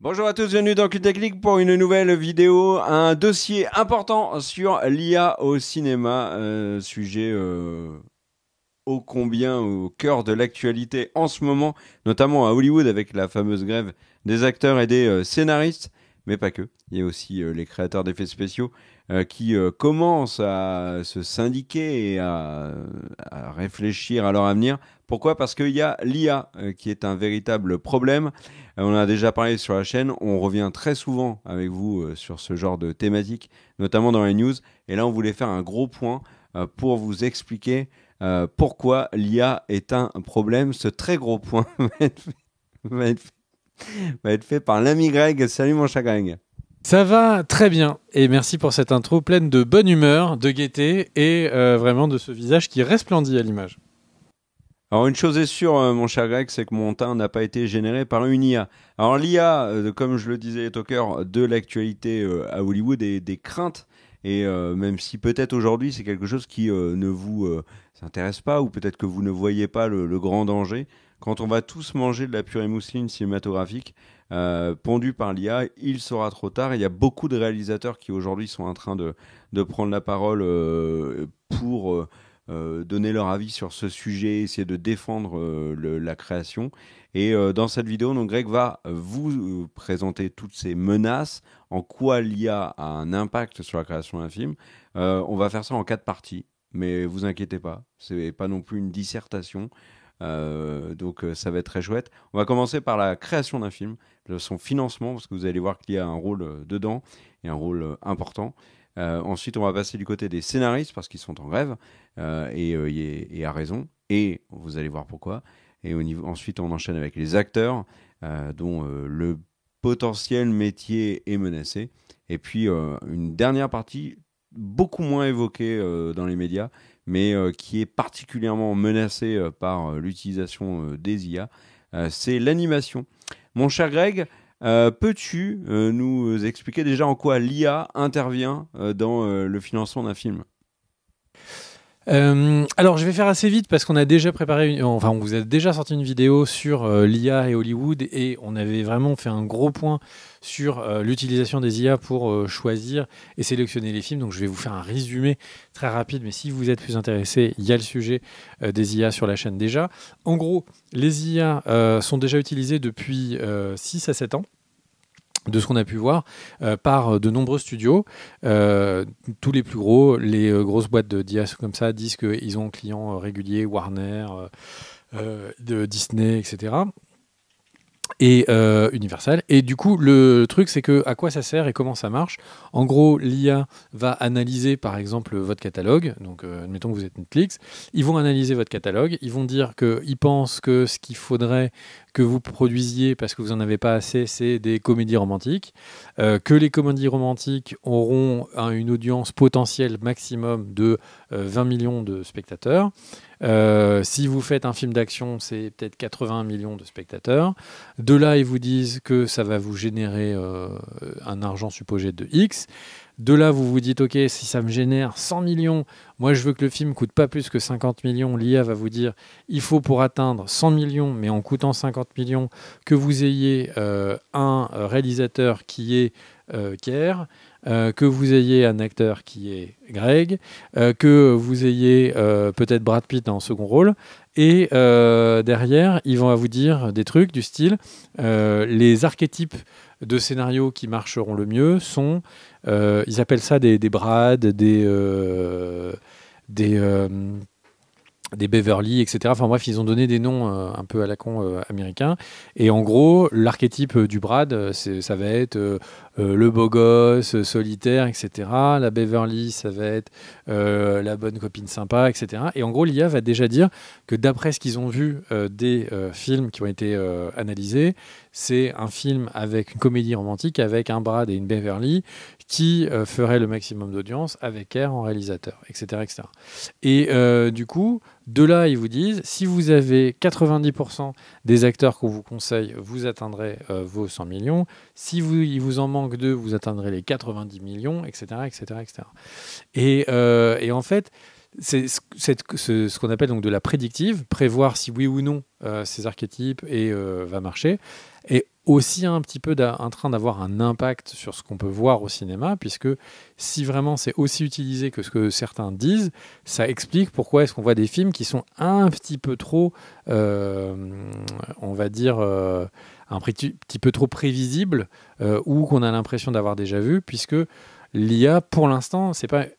Bonjour à tous, bienvenue dans Click pour une nouvelle vidéo, un dossier important sur l'IA au cinéma, sujet ô combien au cœur de l'actualité en ce moment, notamment à Hollywood avec la fameuse grève des acteurs et des scénaristes, mais pas que. Il y a aussi les créateurs d'effets spéciaux qui commencent à se syndiquer et à réfléchir à leur avenir. Pourquoi ? Parce qu'il y a l'IA qui est un véritable problème. On en a déjà parlé sur la chaîne, on revient très souvent avec vous sur ce genre de thématique, notamment dans les news. Et là, on voulait faire un gros point pour vous expliquer pourquoi l'IA est un problème. Ce très gros point va être fait, va être fait par l'ami Greg. Salut mon chat Greg. Ça va très bien et merci pour cette intro pleine de bonne humeur, de gaieté et vraiment de ce visage qui resplendit à l'image. Alors une chose est sûre, mon cher Greg, c'est que mon teint n'a pas été généré par une IA. Alors l'IA, comme je le disais, est au cœur de l'actualité à Hollywood et des craintes. Et même si peut-être aujourd'hui c'est quelque chose qui ne vous s'intéresse pas, ou peut-être que vous ne voyez pas le grand danger, quand on va tous manger de la purée mousseline cinématographique pondue par l'IA, il sera trop tard. Il y a beaucoup de réalisateurs qui aujourd'hui sont en train de prendre la parole pour donner leur avis sur ce sujet, essayer de défendre la création. Et dans cette vidéo, donc, Greg va vous présenter toutes ces menaces, en quoi l'IA a un impact sur la création d'un film. On va faire ça en 4 parties, mais vous inquiétez pas, c'est pas non plus une dissertation. Donc ça va être très chouette. On va commencer par la création d'un film, son financement, parce que vous allez voir qu'il y a un rôle dedans, et un rôle important. Ensuite, on va passer du côté des scénaristes, parce qu'ils sont en grève, et à raison, et vous allez voir pourquoi. Et ensuite, on enchaîne avec les acteurs, dont le potentiel métier est menacé. Et puis, une dernière partie, beaucoup moins évoquée dans les médias, mais qui est particulièrement menacée par l'utilisation des IA, c'est l'animation. Mon cher Greg, peux-tu nous expliquer déjà en quoi l'IA intervient dans le financement d'un film ? Alors je vais faire assez vite parce qu'on a déjà préparé, on vous a déjà sorti une vidéo sur l'IA et Hollywood et on avait vraiment fait un gros point sur l'utilisation des IA pour choisir et sélectionner les films. Donc je vais vous faire un résumé très rapide, mais si vous êtes plus intéressé, il y a le sujet des IA sur la chaîne déjà. En gros, les IA sont déjà utilisées depuis 6 à 7 ans de ce qu'on a pu voir, par de nombreux studios. Tous les plus gros, les grosses boîtes d'IA comme ça, disent qu'ils ont clients réguliers, Warner, de Disney, etc. Et Universal. Et du coup, le truc, c'est que à quoi ça sert et comment ça marche. En gros, l'IA va analyser, par exemple, votre catalogue. Donc, admettons que vous êtes Netflix. Ils vont analyser votre catalogue. Ils vont dire qu'ils pensent que ce qu'il faudrait que vous produisiez, parce que vous n'en avez pas assez, c'est des comédies romantiques. Que les comédies romantiques auront une audience potentielle maximum de 20 millions de spectateurs. Si vous faites un film d'action, c'est peut-être 80 millions de spectateurs. De là, ils vous disent que ça va vous générer un argent supposé de X. De là, vous vous dites, OK, si ça me génère 100 millions, moi je veux que le film coûte pas plus que 50 millions. L'IA va vous dire, il faut pour atteindre 100 millions, mais en coûtant 50 millions, que vous ayez un réalisateur qui est Kerr, que vous ayez un acteur qui est Greg, que vous ayez peut-être Brad Pitt en second rôle, et derrière, ils vont vous dire des trucs du style les archétypes de scénarios qui marcheront le mieux sont, ils appellent ça des Brad, des Beverly, etc. Enfin bref, ils ont donné des noms un peu à la con américains. Et en gros, l'archétype du Brad, ça va être le beau gosse, solitaire, etc. La Beverly, ça va être la bonne copine sympa, etc. Et en gros, l'IA va déjà dire que d'après ce qu'ils ont vu des films qui ont été analysés, c'est un film avec une comédie romantique, avec un Brad et une Beverly, qui ferait le maximum d'audience avec R en réalisateur, etc. etc. Et du coup, de là, ils vous disent, si vous avez 90% des acteurs qu'on vous conseille, vous atteindrez vos 100 millions. Si il vous en manque 2, vous atteindrez les 90 millions, etc. etc., etc. Et en fait, ce qu'on appelle donc de la prédictive, prévoir si oui ou non ces archétypes va marcher, est aussi un petit peu en train d'avoir un impact sur ce qu'on peut voir au cinéma, puisque si vraiment c'est aussi utilisé que ce que certains disent, ça explique pourquoi est-ce qu'on voit des films qui sont un petit peu trop, on va dire, un petit peu trop prévisibles, ou qu'on a l'impression d'avoir déjà vu, puisque l'IA, pour l'instant,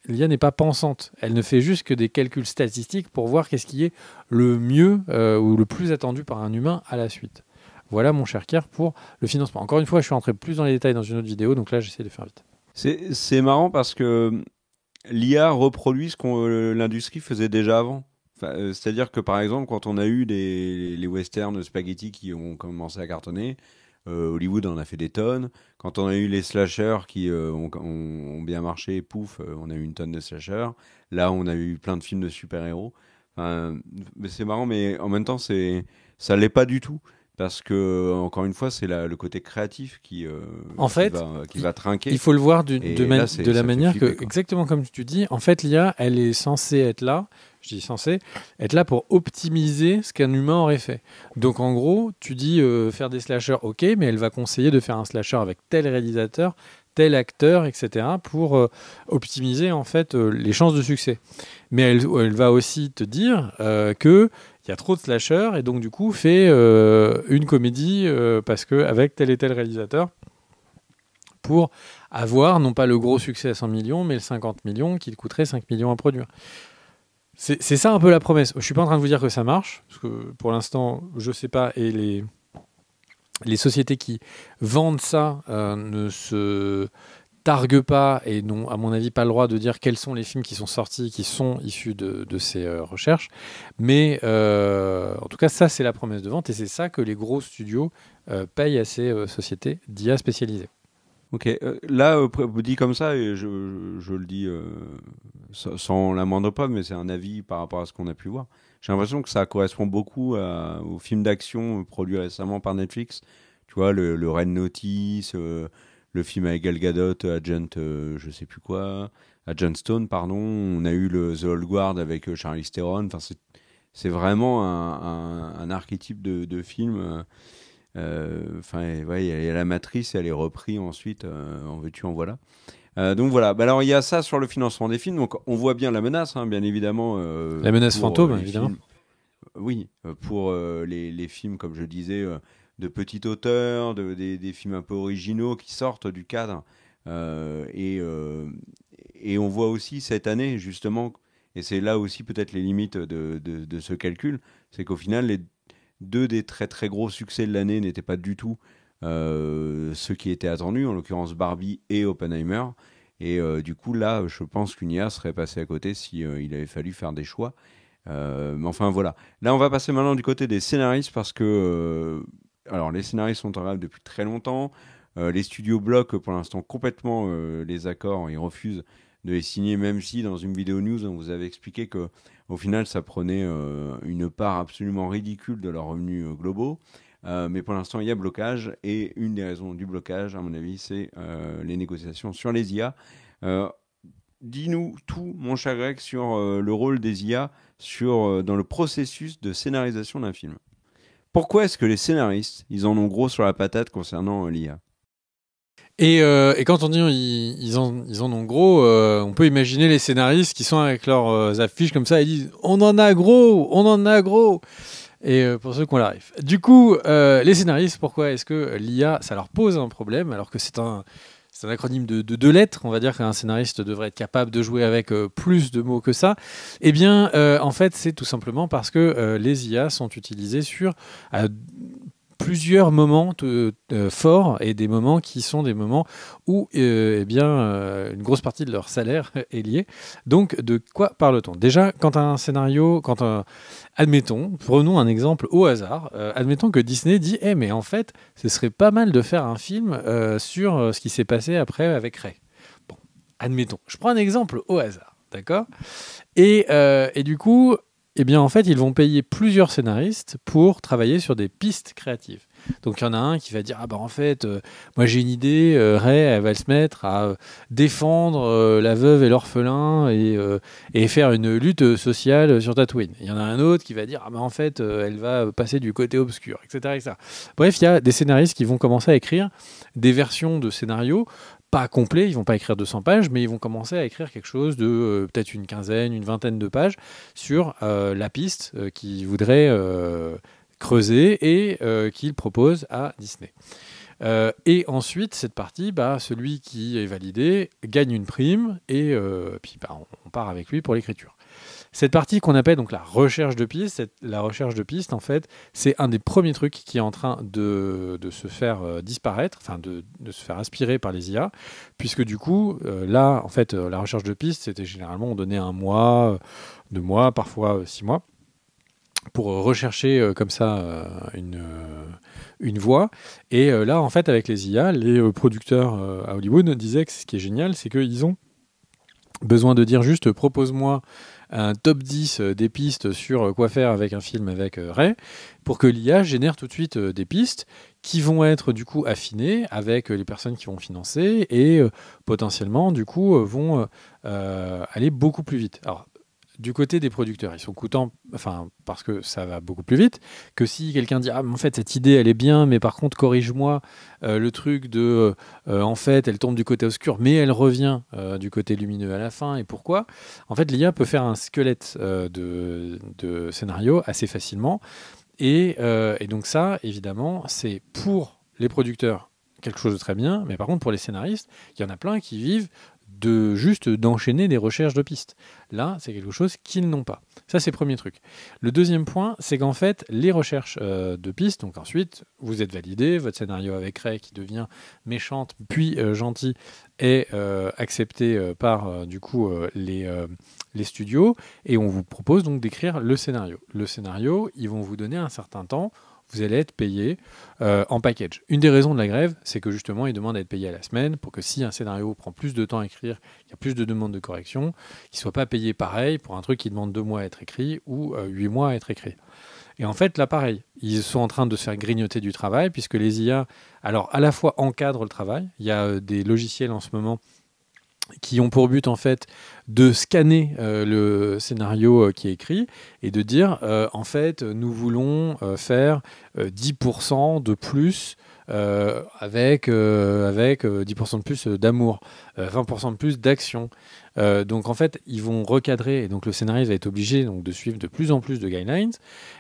l'IA n'est pas pensante. Elle ne fait juste que des calculs statistiques pour voir qu'est-ce qui est le mieux ou le plus attendu par un humain à la suite. Voilà, mon cher Kier, pour le financement. Encore une fois, je suis rentré plus dans les détails dans une autre vidéo, donc là, j'essaie de faire vite. C'est marrant parce que l'IA reproduit ce que l'industrie faisait déjà avant. Enfin, c'est-à-dire que, par exemple, quand on a eu les westerns spaghetti qui ont commencé à cartonner, Hollywood en a fait des tonnes. Quand on a eu les slashers qui ont bien marché, pouf, on a eu une tonne de slashers. Là, on a eu plein de films de super-héros. Enfin, mais c'est marrant, mais en même temps, ça l'est pas du tout. Parce que, encore une fois, c'est le côté créatif qui va trinquer. Il faut le voir de la manière que, exactement comme tu dis, en fait, l'IA, elle est censée être là, je dis censée, être là pour optimiser ce qu'un humain aurait fait. Donc, en gros, tu dis faire des slashers, ok, mais elle va conseiller de faire un slasher avec tel réalisateur, tel acteur, etc., pour optimiser, en fait, les chances de succès. Mais elle va aussi te dire que il y a trop de slashers et donc du coup fait une comédie parce que avec tel et tel réalisateur pour avoir non pas le gros succès à 100 millions mais le 50 millions qui coûterait 5 millions à produire. C'est ça un peu la promesse. Je suis pas en train de vous dire que ça marche parce que pour l'instant je sais pas et les sociétés qui vendent ça ne se targuent pas et n'ont, à mon avis, pas le droit de dire quels sont les films qui sont sortis, qui sont issus de ces recherches. Mais en tout cas, ça, c'est la promesse de vente et c'est ça que les gros studios payent à ces sociétés d'IA spécialisées. Ok, là, dit comme ça, et je le dis sans la moindre preuve, mais c'est un avis par rapport à ce qu'on a pu voir. J'ai l'impression que ça correspond beaucoup aux films d'action produits récemment par Netflix. Tu vois, le Red Notice, le film avec Gal Gadot, Agent, je sais plus quoi, Agent Stone, pardon. On a eu The Old Guard avec Charlize Theron. Enfin, c'est vraiment un archétype de film. Ouais, il y a la matrice, elle est reprise ensuite, en veux-tu, en voilà. Donc voilà, alors il y a ça sur le financement des films, donc on voit bien la menace, bien évidemment. La menace fantôme, évidemment. Oui, pour les films, comme je disais, de petite hauteur, des films un peu originaux qui sortent du cadre. Et on voit aussi cette année, justement, et c'est là aussi peut-être les limites de ce calcul, c'est qu'au final, les deux des très très gros succès de l'année n'étaient pas du tout ceux qui étaient attendus, en l'occurrence Barbie et Oppenheimer. Et du coup, là, je pense qu'une IA serait passée à côté si il avait fallu faire des choix. Mais enfin, voilà. Là, on va passer maintenant du côté des scénaristes parce que alors, les scénaristes sont en grève depuis très longtemps. Les studios bloquent pour l'instant complètement les accords. Ils refusent de les signer, même si dans une vidéo news, on vous avait expliqué que au final, ça prenait une part absolument ridicule de leurs revenus globaux. Mais pour l'instant, il y a blocage. Et une des raisons du blocage, à mon avis, c'est les négociations sur les IA. Dis-nous tout, mon cher Greg, sur le rôle des IA dans le processus de scénarisation d'un film. Pourquoi est-ce que les scénaristes, ils en ont gros sur la patate concernant l'IA ? Et quand on dit ils en ont gros, on peut imaginer les scénaristes qui sont avec leurs affiches comme ça et disent « On en a gros ! On en a gros !» Et pour ceux qui ont la ref. Du coup, les scénaristes, pourquoi est-ce que l'IA, ça leur pose un problème alors que c'est un acronyme de 2 lettres, on va dire qu'un scénariste devrait être capable de jouer avec plus de mots que ça. Eh bien, en fait, c'est tout simplement parce que les IA sont utilisées sur plusieurs moments forts et des moments qui sont des moments où une grosse partie de leur salaire est liée. Donc, de quoi parle-t-on ? Déjà, quand un scénario, admettons, prenons un exemple au hasard, admettons que Disney dit « mais en fait, ce serait pas mal de faire un film sur ce qui s'est passé après avec Ray. » Bon, admettons. Je prends un exemple au hasard, d'accord ? Et du coup, eh bien, en fait, ils vont payer plusieurs scénaristes pour travailler sur des pistes créatives. Donc il y en a un qui va dire ah bah en fait moi j'ai une idée, Ray elle va se mettre à défendre la veuve et l'orphelin et faire une lutte sociale sur Tatooine. Il y en a un autre qui va dire ah bah en fait elle va passer du côté obscur, etc., etc. Bref, il y a des scénaristes qui vont commencer à écrire des versions de scénarios pas complets, ils vont pas écrire 200 pages, mais ils vont commencer à écrire quelque chose de peut-être une quinzaine, une vingtaine de pages sur la piste qu'ils voudraient creuser et qu'ils proposent à Disney. Et ensuite, cette partie, celui qui est validé gagne une prime et puis on part avec lui pour l'écriture. Cette partie qu'on appelle donc la recherche de piste, la recherche de piste, en fait, c'est un des premiers trucs qui est en train de se faire disparaître, enfin de se faire aspirer par les IA, puisque du coup, là, en fait, la recherche de piste, c'était généralement on donnait 1 mois, 2 mois, parfois 6 mois, pour rechercher comme ça une voix. Et là, en fait, avec les IA, les producteurs à Hollywood disaient que ce qui est génial, c'est qu'ils ont besoin de dire juste propose-moi un top 10 des pistes sur quoi faire avec un film avec Ray, pour que l'IA génère tout de suite des pistes qui vont être du coup affinées avec les personnes qui vont financer et potentiellement du coup vont aller beaucoup plus vite. Alors, du côté des producteurs, ils sont coûtants, enfin parce que ça va beaucoup plus vite que si quelqu'un dit ah mais en fait cette idée elle est bien, mais par contre corrige-moi le truc de en fait elle tombe du côté obscur, mais elle revient du côté lumineux à la fin. Et pourquoi? En fait, l'IA peut faire un squelette de scénario assez facilement, et donc ça évidemment c'est pour les producteurs quelque chose de très bien, mais par contre pour les scénaristes, il y en a plein qui vivent d'enchaîner des recherches de pistes. Là, c'est quelque chose qu'ils n'ont pas. Ça, c'est le premier truc. Le deuxième point, c'est qu'en fait, les recherches de pistes, donc ensuite, vous êtes validé, votre scénario avec Ray qui devient méchante, puis gentil, est accepté par du coup les studios, et on vous propose donc d'écrire le scénario. Le scénario, ils vont vous donner un certain temps. Vous allez être payé en package. Une des raisons de la grève, c'est que justement, ils demandent à être payés à la semaine pour que si un scénario prend plus de temps à écrire, il y a plus de demandes de correction, qu'il ne soit pas payé pareil pour un truc qui demande 2 mois à être écrit ou 8 mois à être écrit. Et en fait, là, pareil, ils sont en train de se faire grignoter du travail puisque les IA, alors à la fois encadrent le travail, il y a des logiciels en ce moment qui ont pour but en fait de scanner le scénario qui est écrit et de dire en fait nous voulons faire 10% de plus avec 10% de plus d'amour, 20% de plus d'action. Donc en fait, ils vont recadrer et donc le scénariste va être obligé donc de suivre de plus en plus de guidelines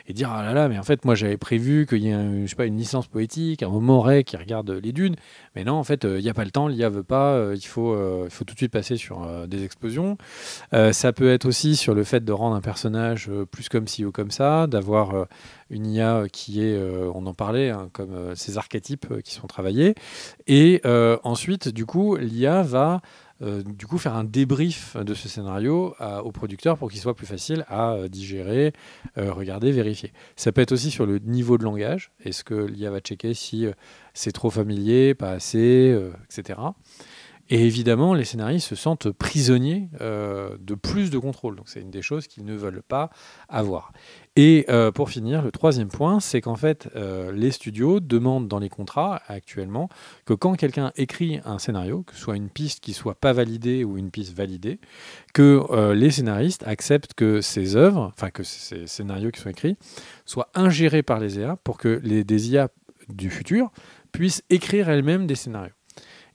et dire ah là là mais en fait moi j'avais prévu qu'il y ait je sais pas une licence poétique, un moment Ray qui regarde les dunes, mais non en fait il n'y a pas le temps, l'IA veut pas, il faut tout de suite passer sur des explosions. Ça peut être aussi sur le fait de rendre un personnage plus comme ci ou comme ça, d'avoir une IA qui est, on en parlait, hein, comme ces archétypes qui sont travaillés. Et ensuite, du coup, l'IA va du coup faire un débrief de ce scénario au producteur pour qu'il soit plus facile à digérer, regarder, vérifier. Ça peut être aussi sur le niveau de langage. Est-ce que l'IA va checker si c'est trop familier, pas assez, etc. Et évidemment, les scénaristes se sentent prisonniers de plus de contrôle. Donc c'est une des choses qu'ils ne veulent pas avoir. Et pour finir, le troisième point, c'est qu'en fait, les studios demandent dans les contrats actuellement que quand quelqu'un écrit un scénario, que ce soit une piste qui soit pas validée ou une piste validée, que les scénaristes acceptent que ces œuvres, enfin que ces scénarios qui sont écrits, soient ingérés par les IA pour que des IA du futur puissent écrire elles-mêmes des scénarios.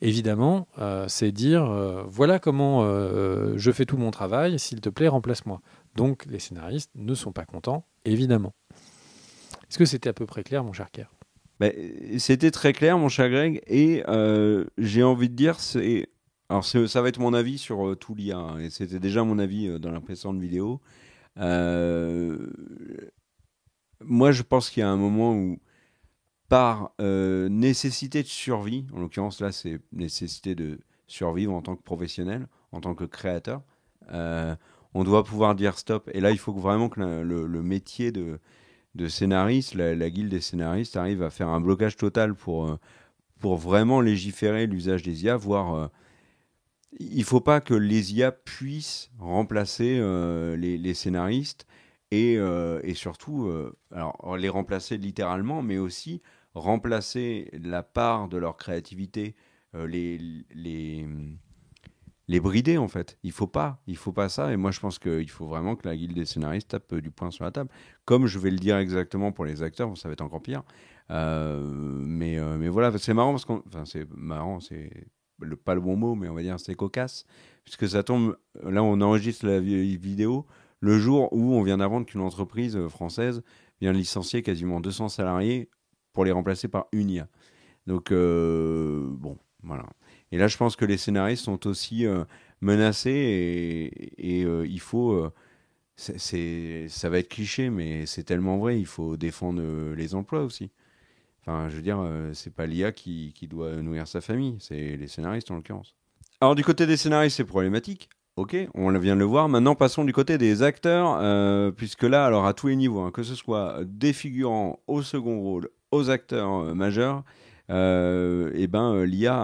Évidemment, c'est dire voilà comment je fais tout mon travail, s'il te plaît, remplace-moi. Donc les scénaristes ne sont pas contents, évidemment. Est-ce que c'était à peu près clair, mon cher Kerr? C'était très clair, mon cher Greg, et j'ai envie de dire, ça va être mon avis sur tout l'IA, hein, et c'était déjà mon avis dans la précédente vidéo. Moi, je pense qu'il y a un moment où par nécessité de survie, en l'occurrence là c'est nécessité de survivre en tant que professionnel, en tant que créateur, on doit pouvoir dire stop. Et là il faut vraiment que le métier de scénariste, la guilde des scénaristes arrive à faire un blocage total pour vraiment légiférer l'usage des IA, voire il ne faut pas que les IA puissent remplacer les scénaristes et surtout alors, les remplacer littéralement, mais aussi remplacer la part de leur créativité, les, les brider en fait. Il faut pas ça. Et moi, je pense qu'il faut vraiment que la guilde des scénaristes tape du poing sur la table. Comme je vais le dire exactement pour les acteurs, ça va être encore pire. Mais voilà, c'est marrant parce qu'on, enfin, c'est marrant, c'est pas le bon mot, mais on va dire c'est cocasse, puisque ça tombe. Là, on enregistre la vidéo le jour où on vient d'apprendre qu'une entreprise française vient de licencier quasiment 200 salariés pour les remplacer par une IA. Donc, bon, voilà. Et là, je pense que les scénaristes sont aussi menacés et il faut. Ça va être cliché, mais c'est tellement vrai. Il faut défendre les emplois aussi. Enfin, je veux dire, c'est pas l'IA qui doit nourrir sa famille, c'est les scénaristes en l'occurrence. Alors, du côté des scénaristes, c'est problématique. Ok, on vient de le voir. Maintenant, passons du côté des acteurs, puisque là, alors à tous les niveaux, hein, que ce soit des figurants au second rôle, aux acteurs majeurs, l'IA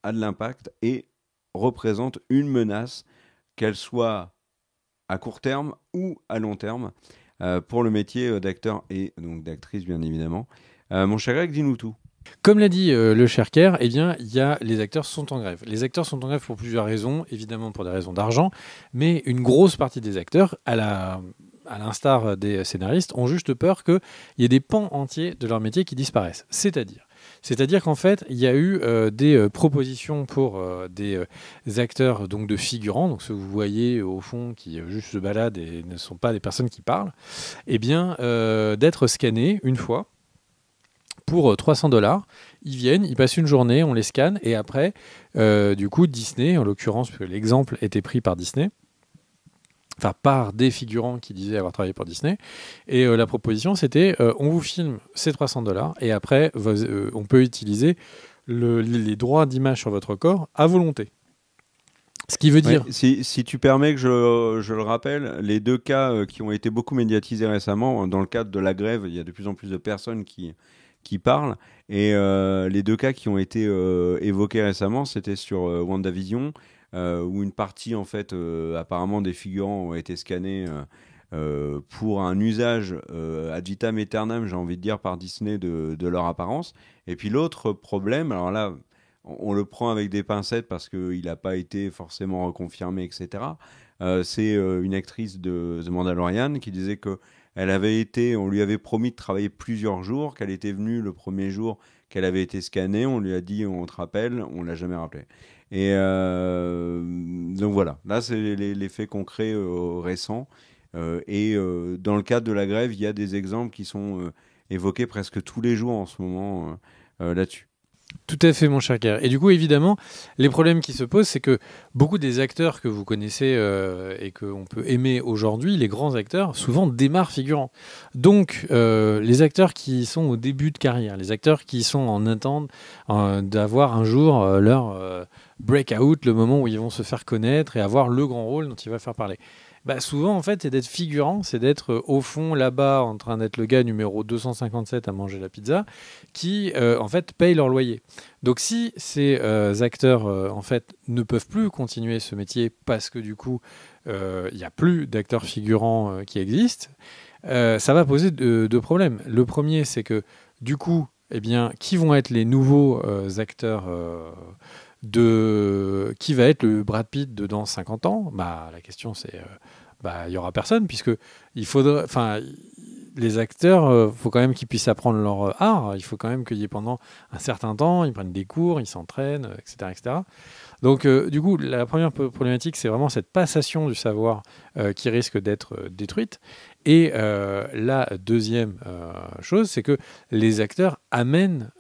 a de l'impact et représente une menace, qu'elle soit à court terme ou à long terme, pour le métier d'acteur et donc d'actrice, bien évidemment. Mon cher Greg, dis-nous tout. Comme l'a dit le Cherker, eh bien, les acteurs sont en grève. Les acteurs sont en grève pour plusieurs raisons, évidemment pour des raisons d'argent, mais une grosse partie des acteurs, à l'instar des scénaristes, ont juste peur qu'il y ait des pans entiers de leur métier qui disparaissent. C'est-à-dire qu'en fait, il y a eu des propositions pour des acteurs donc de figurants, donc ceux que vous voyez au fond qui juste se baladent et ne sont pas des personnes qui parlent, eh bien, d'être scannés une fois pour $300. Ils viennent, ils passent une journée, on les scanne, et après, du coup, Disney, en l'occurrence, parce que l'exemple était pris par Disney, enfin par des figurants qui disaient avoir travaillé pour Disney, et la proposition, c'était, on vous filme ces $300, et après, on peut utiliser les droits d'image sur votre corps à volonté. Ce qui veut dire... Ouais, si tu permets que je le rappelle, les deux cas qui ont été beaucoup médiatisés récemment, dans le cadre de la grève, il y a de plus en plus de personnes qui parlent. Et les deux cas qui ont été évoqués récemment, c'était sur WandaVision, où une partie, en fait, apparemment des figurants ont été scannés pour un usage ad vitam aeternam, j'ai envie de dire, par Disney de leur apparence. Et puis l'autre problème, alors là, on le prend avec des pincettes parce qu'il n'a pas été forcément reconfirmé, etc. C'est une actrice de The Mandalorian qui disait que on lui avait promis de travailler plusieurs jours, qu'elle était venue le premier jour qu'elle avait été scannée, on lui a dit on te rappelle, on l'a jamais rappelé. Et donc voilà, là c'est les faits concrets récents. Dans le cadre de la grève, il y a des exemples qui sont évoqués presque tous les jours en ce moment là-dessus. Tout à fait, mon cher Kerr. Et du coup, évidemment, les problèmes qui se posent, c'est que beaucoup des acteurs que vous connaissez et qu'on peut aimer aujourd'hui, les grands acteurs, souvent démarrent figurants. Donc, les acteurs qui sont au début de carrière, les acteurs qui sont en attente d'avoir un jour leur breakout, le moment où ils vont se faire connaître et avoir le grand rôle dont il va faire parler. Bah souvent, en fait, c'est d'être figurant, c'est d'être au fond, là-bas, en train d'être le gars numéro 257 à manger la pizza, qui, en fait, paye leur loyer. Donc, si ces acteurs, en fait, ne peuvent plus continuer ce métier parce que, du coup, il n'y a plus d'acteurs figurants qui existent, ça va poser deux problèmes. Le premier, c'est que, du coup, eh bien, qui vont être les nouveaux acteurs qui va être le Brad Pitt de dans 50 ans, bah, la question c'est il y aura personne puisque il faudra, les acteurs, faut quand même qu'ils puissent apprendre leur art, il faut quand même qu'il y ait pendant un certain temps, ils prennent des cours, ils s'entraînent, etc., etc. Donc du coup, la première problématique, c'est vraiment cette passation du savoir qui risque d'être détruite. Et la deuxième chose, c'est que les acteurs amènent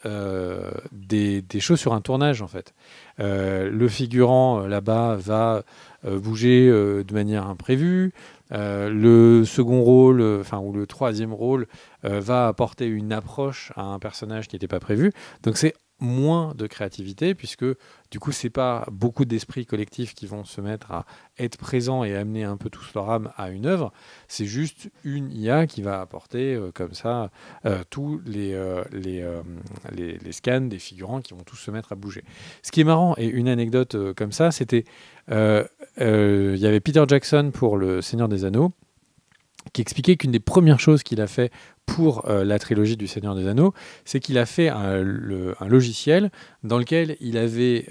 des choses sur un tournage, en fait. Le figurant, là-bas, va bouger de manière imprévue. Le second rôle, ou le troisième rôle, va apporter une approche à un personnage qui n'était pas prévu. Donc c'est moins de créativité puisque du coup c'est pas beaucoup d'esprits collectifs qui vont se mettre à être présents et amener un peu tous leur âme à une œuvre, c'est juste une IA qui va apporter comme ça tous les scans des figurants qui vont tous se mettre à bouger. Ce qui est marrant, et une anecdote comme ça, c'était il y avait Peter Jackson pour Le Seigneur des Anneaux qui expliquait qu'une des premières choses qu'il a fait pour la trilogie du Seigneur des Anneaux, c'est qu'il a fait un logiciel dans lequel il avait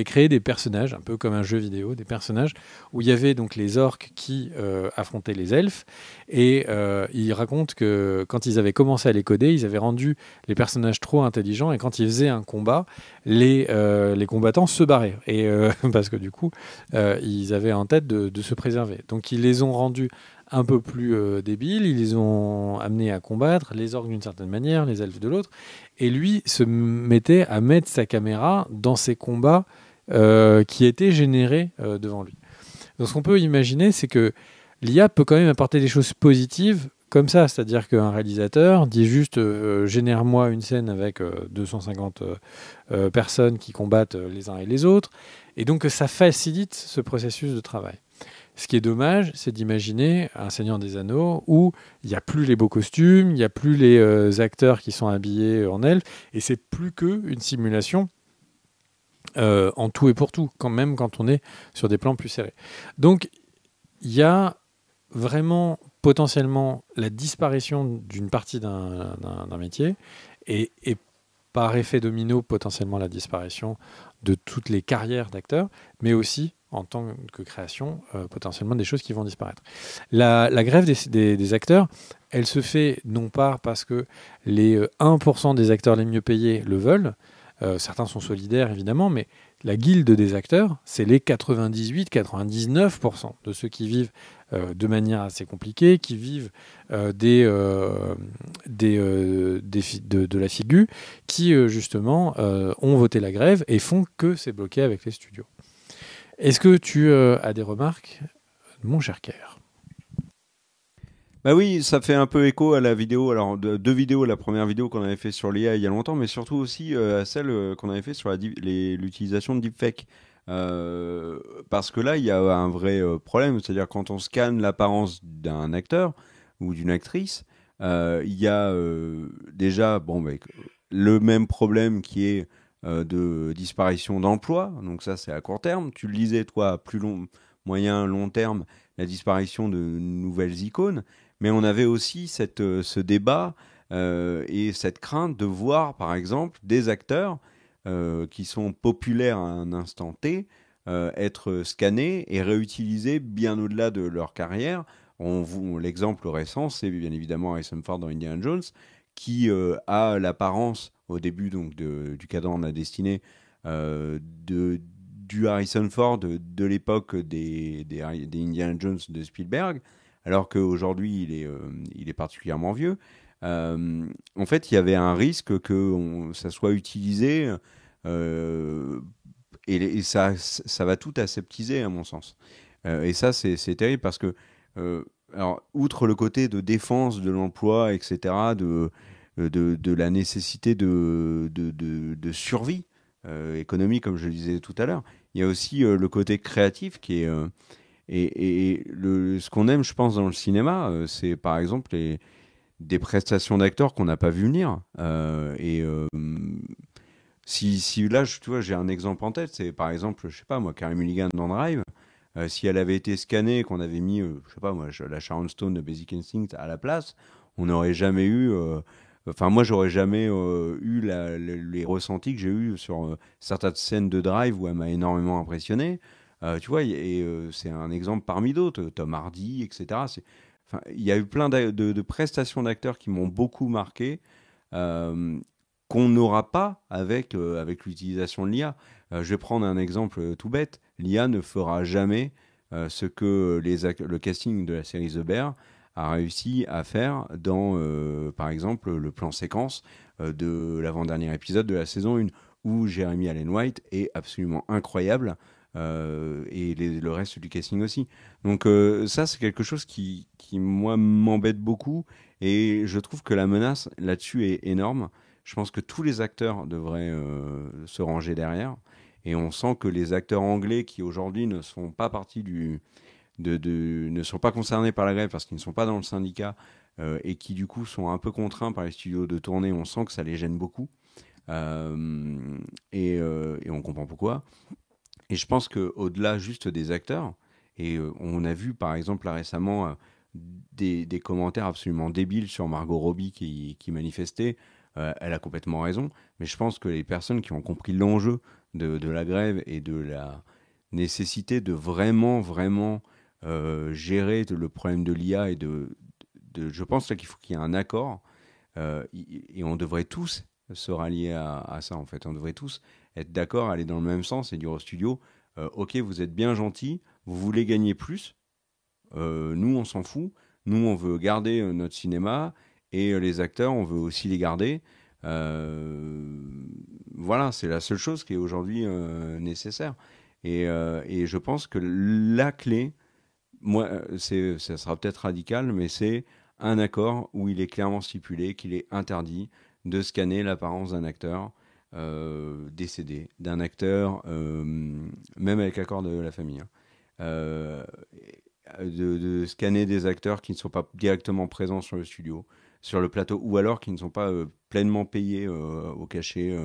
créé des personnages, un peu comme un jeu vidéo, des personnages où il y avait donc les orques qui affrontaient les elfes. Et il raconte que quand ils avaient commencé à les coder, ils avaient rendu les personnages trop intelligents, et quand ils faisaient un combat, les combattants se barraient. Et, parce que du coup, ils avaient en tête de se préserver. Donc ils les ont rendus un peu plus débiles, ils les ont amenés à combattre, les orques d'une certaine manière, les elfes de l'autre, et lui se mettait à mettre sa caméra dans ces combats qui étaient générés devant lui. Donc ce qu'on peut imaginer, c'est que l'IA peut quand même apporter des choses positives comme ça, c'est-à-dire qu'un réalisateur dit juste génère-moi une scène avec 250 personnes qui combattent les uns et les autres, et donc ça facilite ce processus de travail. Ce qui est dommage, c'est d'imaginer un Seigneur des Anneaux où il n'y a plus les beaux costumes, il n'y a plus les acteurs qui sont habillés en elfes, et c'est plus qu'une simulation en tout et pour tout, même quand on est sur des plans plus serrés. Donc, il y a vraiment potentiellement la disparition d'une partie d'un métier, et par effet domino, potentiellement la disparition de toutes les carrières d'acteurs, mais aussi en tant que création, potentiellement des choses qui vont disparaître. La grève des acteurs, elle se fait non pas parce que les 1% des acteurs les mieux payés le veulent, certains sont solidaires évidemment, mais la guilde des acteurs, c'est les 98-99% de ceux qui vivent de manière assez compliquée, qui vivent de la figure, qui justement ont voté la grève et font que c'est bloqué avec les studios. Est-ce que tu as des remarques, mon cher Kerr ? Bah oui, ça fait un peu écho à la vidéo, alors deux vidéos, la première vidéo qu'on avait fait sur l'IA il y a longtemps, mais surtout aussi à celle qu'on avait fait sur l'utilisation de deepfake. Parce que là, il y a un vrai problème, c'est-à-dire quand on scanne l'apparence d'un acteur ou d'une actrice, il y a déjà le même problème qui est de disparition d'emplois, donc ça c'est à court terme. Tu le disais, toi, à plus long, moyen, long terme, la disparition de nouvelles icônes. Mais on avait aussi ce débat et cette crainte de voir, par exemple, des acteurs qui sont populaires à un instant T être scannés et réutilisés bien au-delà de leur carrière. L'exemple récent, c'est bien évidemment Harrison Ford dans Indiana Jones, qui a l'apparence, au début donc, du cadran de la destinée, du Harrison Ford de l'époque des Indiana Jones de Spielberg, alors qu'aujourd'hui il est particulièrement vieux. En fait, il y avait un risque que ça soit utilisé et ça va tout aseptiser, à mon sens. Et ça, c'est terrible parce que, alors, outre le côté de défense de l'emploi, etc., de la nécessité de survie économique, comme je le disais tout à l'heure, il y a aussi le côté créatif qui est... ce qu'on aime, je pense, dans le cinéma, c'est par exemple des prestations d'acteurs qu'on n'a pas vu venir. Si là, tu vois, j'ai un exemple en tête, c'est par exemple, je sais pas moi, Carey Mulligan dans Drive. Si elle avait été scannée, qu'on avait mis, je sais pas moi, la Sharon Stone de Basic Instinct à la place, on n'aurait jamais eu. Enfin, moi, j'aurais jamais eu les ressentis que j'ai eu sur certaines scènes de Drive où elle m'a énormément impressionné. Tu vois, c'est un exemple parmi d'autres, Tom Hardy, etc. Enfin, il y a eu plein de prestations d'acteurs qui m'ont beaucoup marqué, qu'on n'aura pas avec l'utilisation de l'IA. Je vais prendre un exemple tout bête. L'IA ne fera jamais ce que le casting de la série The Bear a réussi à faire dans, par exemple, le plan séquence de l'avant-dernier épisode de la saison 1, où Jeremy Allen White est absolument incroyable. Et le reste du casting aussi. Donc ça, c'est quelque chose qui moi, m'embête beaucoup, et je trouve que la menace là-dessus est énorme. Je pense que tous les acteurs devraient se ranger derrière, et on sent que les acteurs anglais qui aujourd'hui ne sont pas partie ne sont pas concernés par la grève parce qu'ils ne sont pas dans le syndicat et qui du coup sont un peu contraints par les studios de tourner, on sent que ça les gêne beaucoup et on comprend pourquoi. Et je pense qu'au-delà juste des acteurs, et on a vu par exemple là récemment des commentaires absolument débiles sur Margot Robbie qui manifestait. Elle a complètement raison, mais je pense que les personnes qui ont compris l'enjeu de la grève et de la nécessité de vraiment gérer le problème de l'IA et je pense là qu'il faut qu'il y ait un accord et on devrait tous se rallier à ça en fait. On devrait tous être d'accord, aller dans le même sens et dire au studio ok, vous êtes bien gentil, vous voulez gagner plus, nous on s'en fout, nous on veut garder notre cinéma et les acteurs on veut aussi les garder. Voilà, c'est la seule chose qui est aujourd'hui nécessaire. Et je pense que la clé, moi, ça sera peut-être radical, mais c'est un accord où il est clairement stipulé qu'il est interdit de scanner l'apparence d'un acteur décédé, d'un acteur, même avec l'accord de la famille, hein. Euh, de scanner des acteurs qui ne sont pas directement présents sur le studio, sur le plateau, ou alors qui ne sont pas pleinement payés au cachet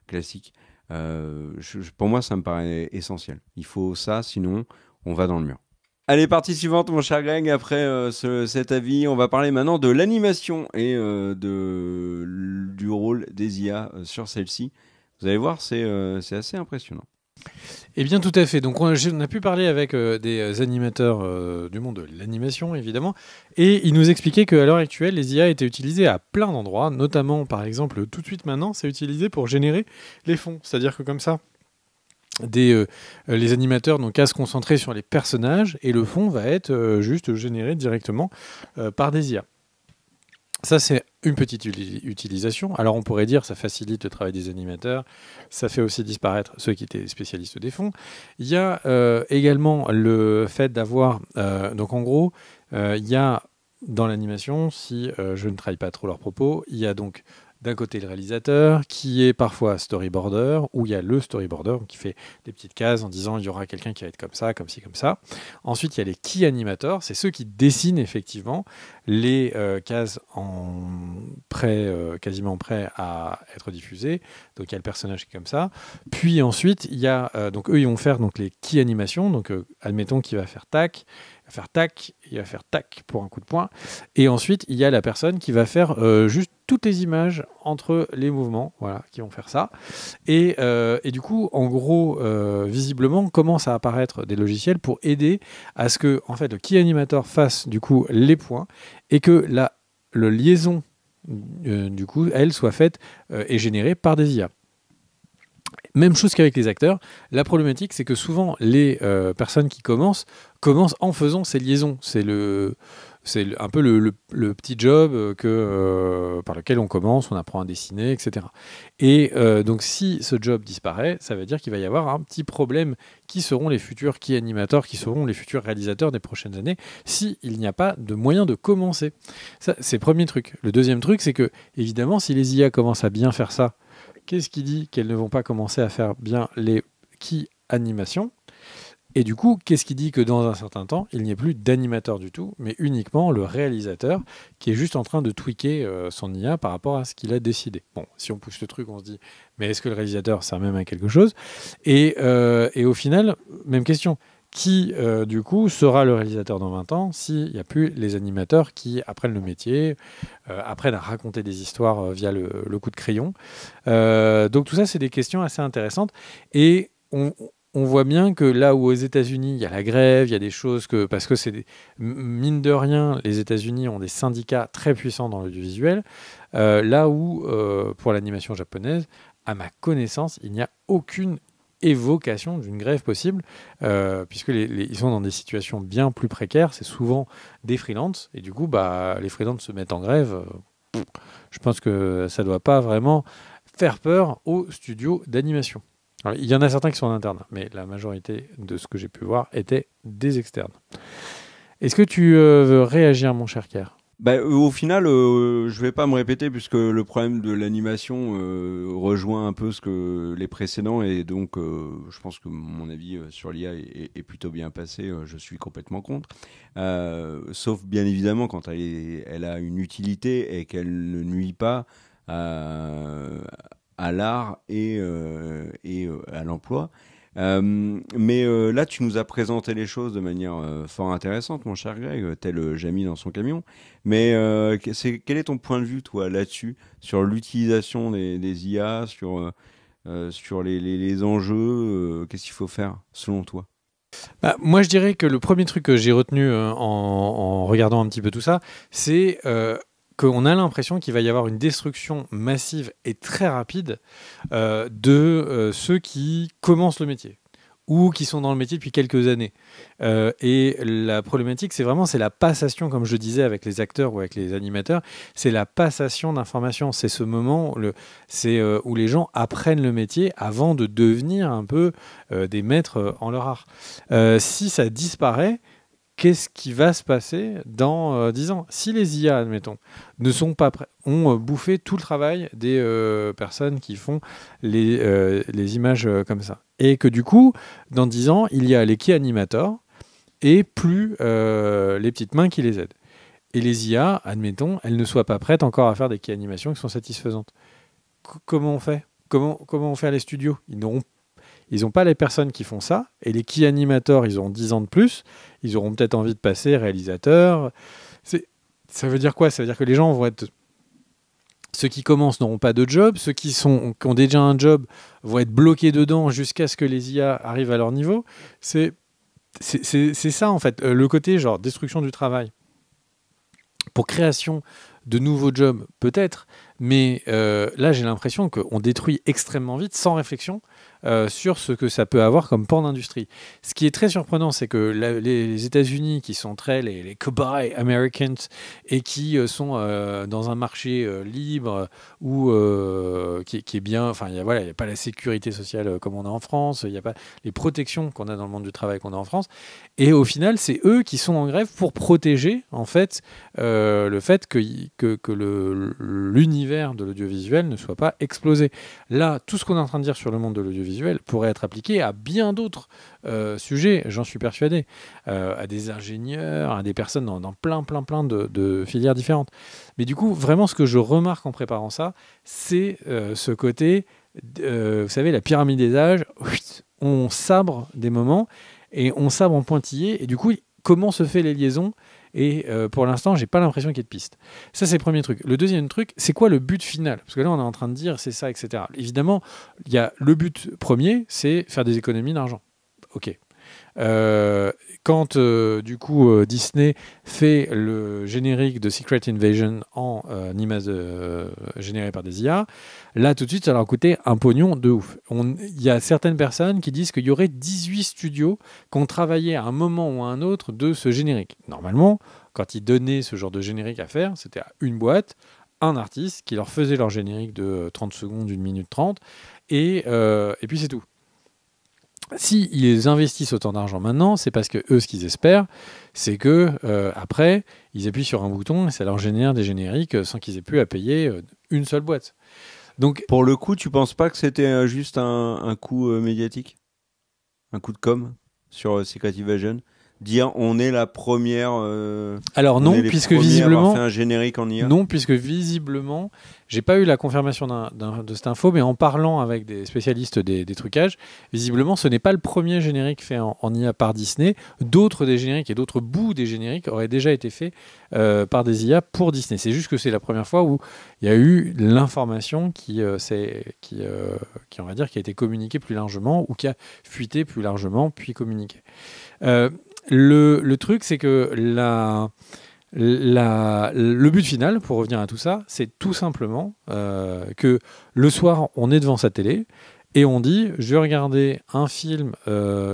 classique. Pour moi, ça me paraît essentiel. Il faut ça, sinon on va dans le mur. Allez, partie suivante, mon cher Greg. Après cet avis, on va parler maintenant de l'animation et du rôle des IA sur celle-ci. Vous allez voir, c'est assez impressionnant. Eh bien, tout à fait. Donc, on a pu parler avec des animateurs du monde de l'animation, évidemment, et ils nous expliquaient qu'à l'heure actuelle, les IA étaient utilisées à plein d'endroits, notamment, par exemple, tout de suite maintenant, c'est utilisé pour générer les fonds. C'est-à-dire que comme ça, les animateurs n'ont qu'à se concentrer sur les personnages et le fond va être juste généré directement par des IA. Ça, c'est une petite utilisation. Alors, on pourrait dire que ça facilite le travail des animateurs, ça fait aussi disparaître ceux qui étaient spécialistes des fonds. Il y a également le fait d'avoir... donc, en gros, il y a dans l'animation, si je ne trahis pas trop leurs propos, il y a donc d'un côté le réalisateur qui est parfois storyboarder, où il y a le storyboarder qui fait des petites cases en disant il y aura quelqu'un qui va être comme ça, comme ci, comme ça. Ensuite, il y a les key animators, c'est ceux qui dessinent effectivement les cases quasiment prêts à être diffusées. Donc il y a le personnage qui est comme ça. Puis ensuite, il y a donc eux ils vont faire donc les key animations. Donc admettons qu'il va faire tac, il va faire tac pour un coup de poing. Et ensuite, il y a la personne qui va faire juste toutes les images entre les mouvements, voilà, qui vont faire ça. Et du coup, en gros, visiblement, commence à apparaître des logiciels pour aider à ce que, en fait, le key animator fasse du coup les points et que la liaison, du coup, elle soit faite et générée par des IA. Même chose qu'avec les acteurs. La problématique, c'est que souvent, les personnes qui commencent en faisant ces liaisons. C'est un peu le petit job par lequel on commence, on apprend à dessiner, etc. Et donc, si ce job disparaît, ça veut dire qu'il va y avoir un petit problème qui seront les futurs key animators, qui seront les futurs réalisateurs des prochaines années, s'il n'y a pas de moyen de commencer. Ça, c'est le premier truc. Le deuxième truc, c'est que, évidemment, si les IA commencent à bien faire ça, qu'est-ce qui dit qu'elles ne vont pas commencer à faire bien les key animations ? Et du coup, qu'est-ce qui dit que dans un certain temps, il n'y ait plus d'animateur du tout, mais uniquement le réalisateur qui est juste en train de tweaker son IA par rapport à ce qu'il a décidé. Bon, si on pousse le truc, on se dit, mais est-ce que le réalisateur sert même à quelque chose ? Et au final, même question. Qui, du coup, sera le réalisateur dans 20 ans s'il n'y a plus les animateurs qui apprennent le métier, apprennent à raconter des histoires via le coup de crayon. Donc tout ça, c'est des questions assez intéressantes. Et on voit bien que là où aux États-Unis, il y a la grève, il y a des choses parce que mine de rien, les États-Unis ont des syndicats très puissants dans l'audiovisuel, là où, pour l'animation japonaise, à ma connaissance, il n'y a aucune évocation d'une grève possible, puisque ils sont dans des situations bien plus précaires, c'est souvent des freelances, et du coup, les freelances se mettent en grève. Je pense que ça ne doit pas vraiment faire peur aux studios d'animation. Alors, il y en a certains qui sont en interne, mais la majorité de ce que j'ai pu voir étaient des externes. Est-ce que tu veux réagir, mon cher Kerr ? Au final, je vais pas me répéter puisque le problème de l'animation rejoint un peu ce que les précédents et donc je pense que mon avis sur l'IA est plutôt bien passé. Je suis complètement contre, sauf bien évidemment quand elle a une utilité et qu'elle ne nuit pas à l'art et à l'emploi. Mais là, tu nous as présenté les choses de manière fort intéressante, mon cher Greg, tel Jamy dans son camion. Mais quel est ton point de vue, toi, là-dessus, sur l'utilisation des IA, sur les enjeux, qu'est-ce qu'il faut faire, selon toi? Bah, moi, je dirais que le premier truc que j'ai retenu en regardant un petit peu tout ça, c'est qu'on a l'impression qu'il va y avoir une destruction massive et très rapide de ceux qui commencent le métier ou qui sont dans le métier depuis quelques années. Et la problématique, c'est la passation, comme je disais avec les acteurs ou avec les animateurs, c'est la passation d'informations. C'est ce moment où les gens apprennent le métier avant de devenir un peu des maîtres en leur art. Si ça disparaît, qu'est-ce qui va se passer dans 10 ans? Si les IA, admettons, ne sont pas prêts, ont bouffé tout le travail des personnes qui font les images comme ça. Et que du coup, dans 10 ans, il y a les key animators et plus les petites mains qui les aident. Et les IA, admettons, elles ne soient pas prêtes encore à faire des key animations qui sont satisfaisantes. Comment on fait? Comment on fait à les studios? Ils n'ont pas les personnes qui font ça, et les key animators, ils ont 10 ans de plus, ils auront peut-être envie de passer réalisateur. Ça veut dire quoi? Ça veut dire que les gens vont être... Ceux qui commencent n'auront pas de job, ceux qui ont déjà un job vont être bloqués dedans jusqu'à ce que les IA arrivent à leur niveau. C'est ça, en fait, le côté genre destruction du travail. Pour création de nouveaux jobs, peut-être, mais là, j'ai l'impression qu'on détruit extrêmement vite, sans réflexion, sur ce que ça peut avoir comme pan d'industrie. Ce qui est très surprenant, c'est que les États-Unis, qui sont très les cowboys Americans, et qui sont dans un marché libre, ou qui est bien, enfin, il n'y a pas la sécurité sociale comme on a en France, il n'y a pas les protections qu'on a dans le monde du travail qu'on a en France, et au final, c'est eux qui sont en grève pour protéger, en fait, le fait que l'univers de l'audiovisuel ne soit pas explosé. Là, tout ce qu'on est en train de dire sur le monde de l'audiovisuel pourrait être appliqué à bien d'autres sujets, j'en suis persuadé, à des ingénieurs, à des personnes dans plein de filières différentes. Mais du coup, vraiment, ce que je remarque en préparant ça, c'est ce côté, vous savez, la pyramide des âges, on sabre des moments, et on sabre en pointillé, et du coup, comment se fait les liaisons? Et pour l'instant, j'ai pas l'impression qu'il y ait de piste. Ça, c'est le premier truc. Le deuxième truc, c'est quoi le but final? Parce que là, on est en train de dire c'est ça, etc. Évidemment, il y a le but premier, c'est faire des économies d'argent. Ok. Quand du coup Disney fait le générique de Secret Invasion en image générée par des IA, là tout de suite ça leur a coûté un pognon de ouf. Il y a certaines personnes qui disent qu'il y aurait 18 studios qui ont travaillé à un moment ou à un autre de ce générique. Normalement, quand ils donnaient ce genre de générique à faire, c'était à une boîte, un artiste qui leur faisait leur générique de 30 secondes, 1 minute 30, et puis c'est tout. Si ils investissent autant d'argent maintenant, c'est parce que eux, ce qu'ils espèrent, c'est que après, ils appuient sur un bouton et ça leur génère des génériques sans qu'ils aient plus à payer une seule boîte. Donc, pour le coup, tu penses pas que c'était juste un coup médiatique, un coup de com sur Secret Invasion, dire on est la première. Alors non, puisque visiblement, fait un générique en IA. Non, puisque visiblement, j'ai pas eu la confirmation de cette info, mais en parlant avec des spécialistes des trucages, visiblement, ce n'est pas le premier générique fait en IA par Disney. D'autres des génériques et d'autres bouts des génériques auraient déjà été faits par des IA pour Disney. C'est juste que c'est la première fois où il y a eu l'information qui on va dire, qui a été communiquée plus largement ou qui a fuité plus largement puis communiquée. Le truc, c'est que le but final, pour revenir à tout ça, c'est tout simplement que le soir, on est devant sa télé et on dit « Je vais regarder un film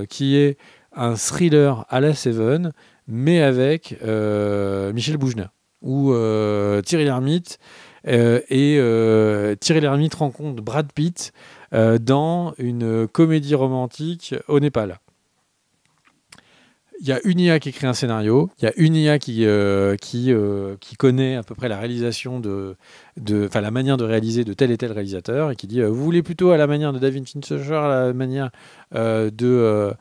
qui est un thriller à la Seven, mais avec Michel Boujna ou Thierry Lhermitte. Thierry Lhermitte rencontre Brad Pitt dans une comédie romantique au Népal. » Il y a une IA qui écrit un scénario, il y a une IA qui connaît à peu près la réalisation la manière de réaliser de tel et tel réalisateur et qui dit vous voulez plutôt à la manière de David Fincher, à la manière de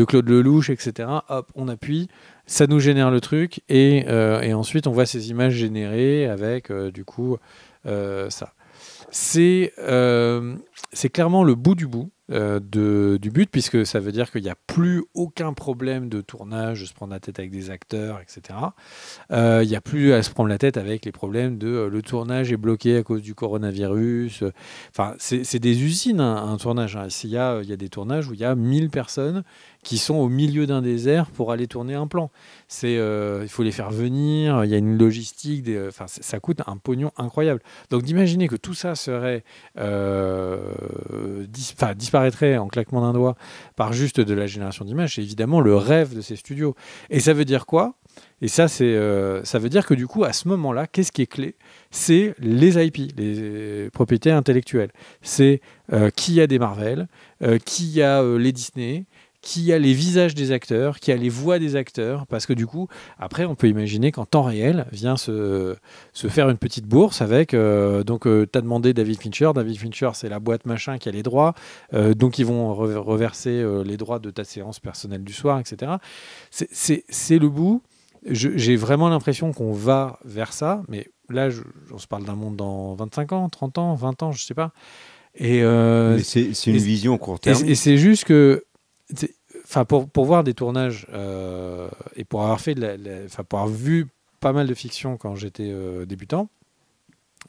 Claude Lelouch, etc. Hop, on appuie, ça nous génère le truc et ensuite on voit ces images générées avec du coup ça. C'est clairement le bout du bout. du but, puisque ça veut dire qu'il n'y a plus aucun problème de tournage, de se prendre la tête avec des acteurs, etc. Il n'y a plus à se prendre la tête avec les problèmes de le tournage est bloqué à cause du coronavirus. Enfin, c'est des usines, un tournage. Hein. Il y a des tournages où il y a 1000 personnes qui sont au milieu d'un désert pour aller tourner un plan. Il faut les faire venir, il y a une logistique, ça coûte un pognon incroyable. Donc d'imaginer que tout ça serait disparaîtrait en claquement d'un doigt par juste de la génération d'images, c'est évidemment le rêve de ces studios. Et ça veut dire quoi ? Et ça, ça veut dire que du coup, à ce moment-là, qu'est-ce qui est clé ? C'est les IP, les propriétés intellectuelles. C'est qui a des Marvel, qui a les Disney, qui a les visages des acteurs, qui a les voix des acteurs, parce que du coup, après, on peut imaginer qu'en temps réel, vient se faire une petite bourse avec, tu as demandé David Fincher, c'est la boîte machin qui a les droits, donc ils vont reverser les droits de ta séance personnelle du soir, etc. C'est le bout. J'ai vraiment l'impression qu'on va vers ça, mais là, on se parle d'un monde dans 25 ans, 30 ans, 20 ans, je sais pas. Mais c'est une vision court terme. Et c'est juste que, pour voir des tournages et pour avoir pour avoir vu pas mal de fiction quand j'étais débutant,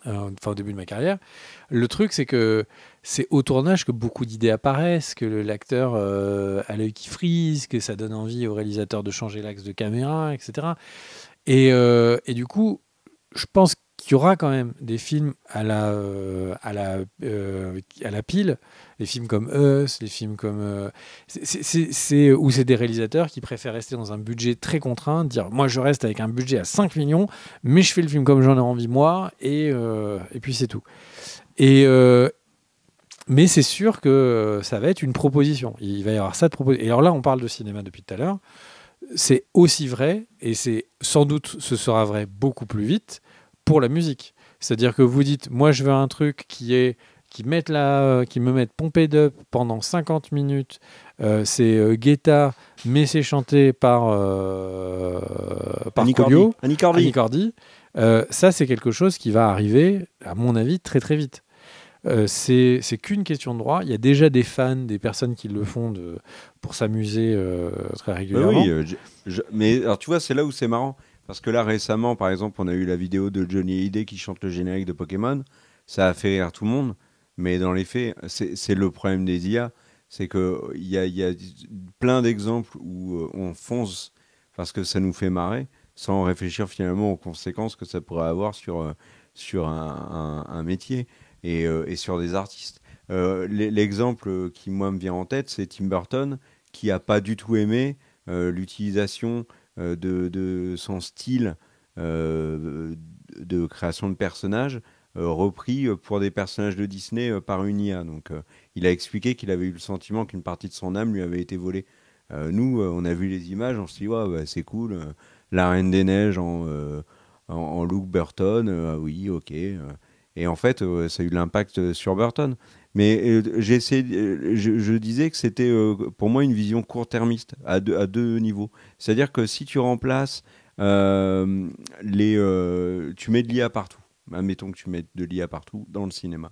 au début de ma carrière, le truc c'est que c'est au tournage que beaucoup d'idées apparaissent, que l'acteur a l'œil qui frise, que ça donne envie au réalisateur de changer l'axe de caméra, etc. Et du coup, je pense qu'il y aura quand même des films à la pile, des films comme Us, des films comme... où c'est des réalisateurs qui préfèrent rester dans un budget très contraint, dire moi je reste avec un budget à 5 millions, mais je fais le film comme j'en ai envie moi, et puis c'est tout. Mais c'est sûr que ça va être une proposition. Il va y avoir ça de proposition. Et alors là, on parle de cinéma depuis tout à l'heure. C'est aussi vrai, et c'est sans doute ce sera vrai beaucoup plus vite pour la musique. C'est-à-dire que vous dites, moi je veux un truc qui me mette pompé d'up pendant 50 minutes. C'est Guetta, mais c'est chanté par Annie Coolio, Cordy. Cordy. Ça, c'est quelque chose qui va arriver, à mon avis, très très vite. C'est qu'une question de droit. Il y a déjà des fans, des personnes qui le font pour s'amuser très régulièrement. Mais alors, tu vois, c'est là où c'est marrant. Parce que là, récemment, par exemple, on a eu la vidéo de Johnny Hallyday qui chante le générique de Pokémon. Ça a fait rire tout le monde. Mais dans les faits, c'est le problème des IA. C'est qu'il y a plein d'exemples où on fonce parce que ça nous fait marrer, sans réfléchir finalement aux conséquences que ça pourrait avoir sur un métier et sur des artistes. L'exemple qui, moi, me vient en tête, c'est Tim Burton, qui n'a pas du tout aimé l'utilisation de son style de création de personnages repris pour des personnages de Disney par une IA. Donc, il a expliqué qu'il avait eu le sentiment qu'une partie de son âme lui avait été volée. Nous, on a vu les images, on s'est dit, ouais, bah, c'est cool, la Reine des Neiges en Luke Burton, ah oui, ok. Et en fait, ça a eu de l'impact sur Burton. Mais je disais que c'était pour moi une vision court-termiste à deux niveaux. C'est-à-dire que si tu remplaces tu mets de l'IA partout. Admettons que tu mets de l'IA partout dans le cinéma.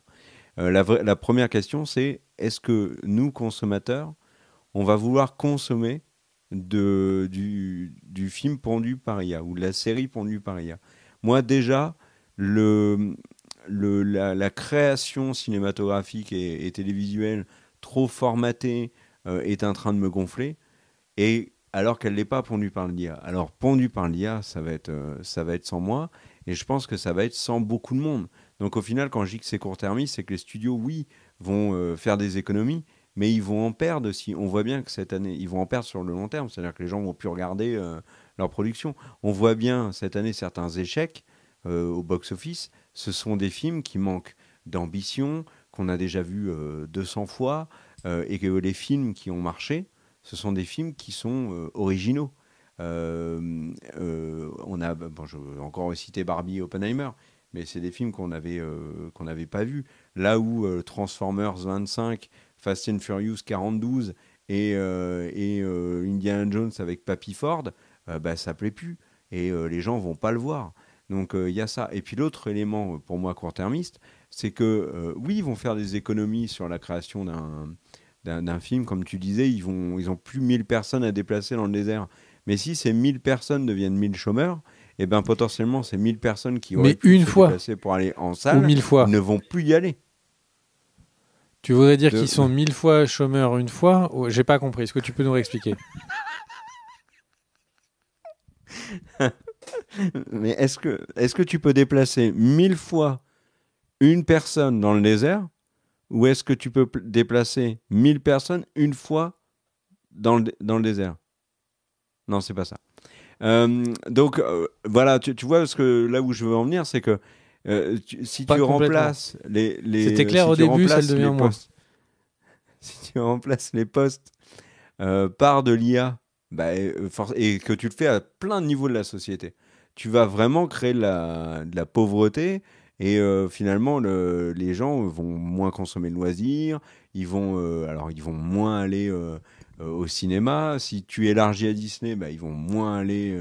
La première question, c'est est-ce que nous, consommateurs, on va vouloir consommer du film pondu par IA ou de la série pondue par IA? Moi, déjà, la création cinématographique et télévisuelle trop formatée est en train de me gonfler, et alors qu'elle n'est pas pondue par l'IA. Alors pondue par l'IA, ça va être sans moi, et je pense que ça va être sans beaucoup de monde. Donc au final, quand je dis que c'est court-termiste, c'est que les studios, oui, vont faire des économies, mais ils vont en perdre aussi. On voit bien que cette année, ils vont en perdre sur le long terme, c'est-à-dire que les gens vont plus regarder leur production. On voit bien cette année certains échecs au box-office. Ce sont des films qui manquent d'ambition, qu'on a déjà vu 200 fois, et que les films qui ont marché, ce sont des films qui sont originaux. Je vais encore citer Barbie et Oppenheimer, mais c'est des films qu'on n'avait pas vus. Là où Transformers 25, Fast and Furious 42 et Indiana Jones avec Papy Ford, ça plaît plus. Et les gens vont pas le voir. Donc il y a ça. Et puis l'autre élément pour moi court-termiste, c'est que oui, ils vont faire des économies sur la création d'un film, comme tu disais, ils ont plus 1000 personnes à déplacer dans le désert. Mais si ces 1000 personnes deviennent 1000 chômeurs, et ben potentiellement ces 1000 personnes qui auraient Mais pu une se fois déplacer pour aller en ou salle 1000 fois. ne vont plus y aller. Tu voudrais dire qu'ils sont 1000 fois chômeurs une fois? J'ai pas compris. Est-ce que tu peux nous réexpliquer? Mais est-ce que tu peux déplacer 1000 fois une personne dans le désert, ou est-ce que tu peux déplacer 1000 personnes une fois dans le désert? Non, c'est pas ça. Donc voilà, tu vois, parce que là où je veux en venir, c'est que si Pas tu complètement. remplaces C'était clair si au tu début, ça le remplaces devient les moins. postes, si tu remplaces les postes par de l'IA, et que tu le fais à plein de niveaux de la société, tu vas vraiment créer de la pauvreté. Et finalement, les gens vont moins consommer de loisirs, alors ils vont moins aller au cinéma. Si tu élargis à Disney, ils vont moins aller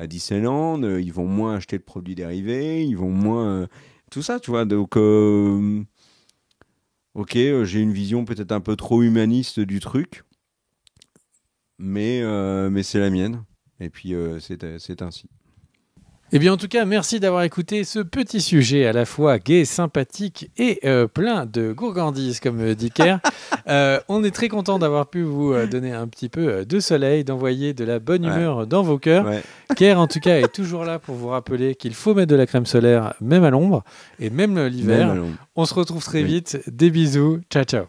à Disneyland, ils vont moins acheter de produits dérivés, ils vont moins tout ça, tu vois. Donc, ok, j'ai une vision peut-être un peu trop humaniste du truc, mais c'est la mienne. Et puis c'est ainsi. Eh bien, en tout cas, merci d'avoir écouté ce petit sujet à la fois gai, sympathique et plein de gourgandise, comme dit Kerr. On est très content d'avoir pu vous donner un petit peu de soleil, d'envoyer de la bonne humeur dans vos cœurs. Ouais. Kerr, en tout cas, est toujours là pour vous rappeler qu'il faut mettre de la crème solaire, même à l'ombre, et même l'hiver. Même à l'ombre. On se retrouve très vite. Des bisous. Ciao, ciao.